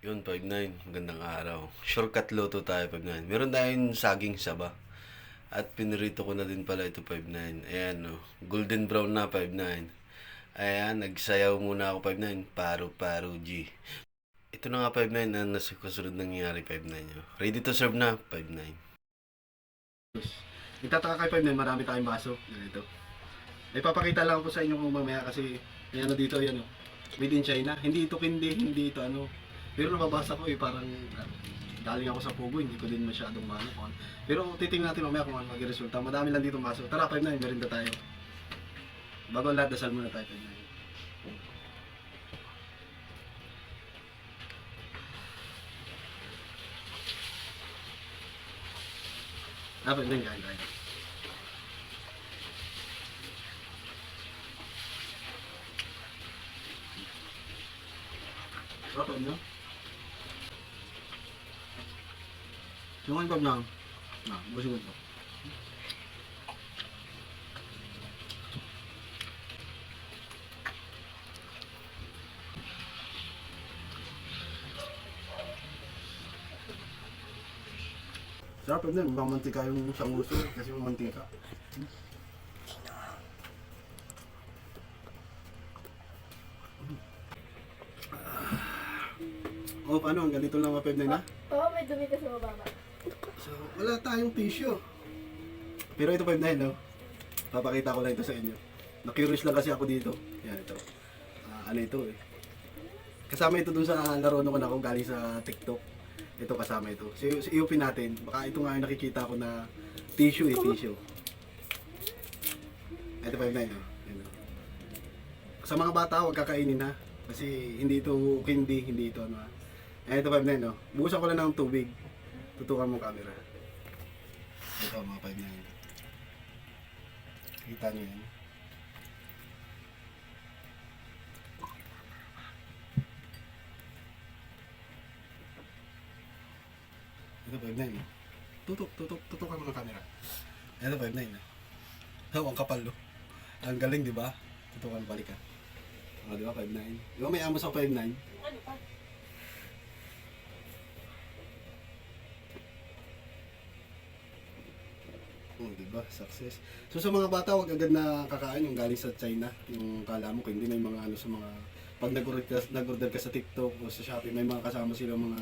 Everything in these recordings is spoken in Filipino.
Yun, 5-9. Magandang araw. Shortcut luto tayo, 5-9. Meron tayong saging saba. At pinirito ko na din pala ito, 5-9. Ayan, no. Golden brown na, 5-9. Ayan, nagsayaw muna ako, 5-9. Paru-paro G. Ito na nga, 5-9, na nasa kasunod nangyayari, 5-9. Ready to serve na, 5-9. Itataka kay 5 marami tayong baso. Ganito. Ipapakita lang ko sa inyo kung mamaya kasi may ano dito, yan o. Made in China. Hindi ito kindi, hindi ito ano. Pero nababasa ko parang galing ako sa Pugo, hindi ko din masyadong mano kung ano. Pero titingnan natin mamaya kung ano maging resulta. Madami lang dito baso. Tara 5 merinda tayo. Bago ang lahat, dasal muna tayo 5 Dapat din kain tayo. Sarap no? Yung pag na. Busog ito. Sarap din, mamantika yung sanguso kasi yung mantika. Oh, paano? Hanggang dito lang mapag na? Oo, may dumi ka sa mababa. So, wala tayong tissue. Pero ito 5-9, no? Papakita ko lang ito sa inyo. Na-curious lang kasi ako dito. Yan, ito. Ano ito eh. Kasama ito dun sa laro nung ako galing sa TikTok. Ito kasama ito. So, iupin natin. Baka ito nga yung nakikita ko na tissue eh, tissue. Ito 5-9, no? Yan, no? Sa mga bata, huwag kakainin ha. Kasi hindi ito candy, hindi ito ano ha. Ito 5-9, no? Bukusan ko lang ng tubig. Tutukan mo camera. Ito mga 5-9. Kita niyo yan. Ito 5-9, no? Tutukan mo ng camera. Ito 5-9, no? Oh, ang kapal, no? Ang galing, di ba? Tutukan, balik ka. Di ba 5-9? Di ba may amos ako 5-9? Ano pa? Oh, diba? Success. So sa mga bata, wag agad na kakain yung galing sa China. Yung kala mo, hindi may mga ano sa mga pag nag-order ka sa TikTok o sa Shopee, may mga kasama sila mga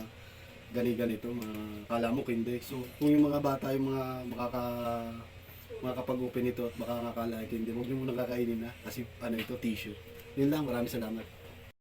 ganito, mga kala mo hindi. So kung yung mga bata yung mga makakapag-open ito at baka nakakala hindi, huwag niyo muna kakainin na kasi ano ito, tissue. Yun lang, maraming salamat.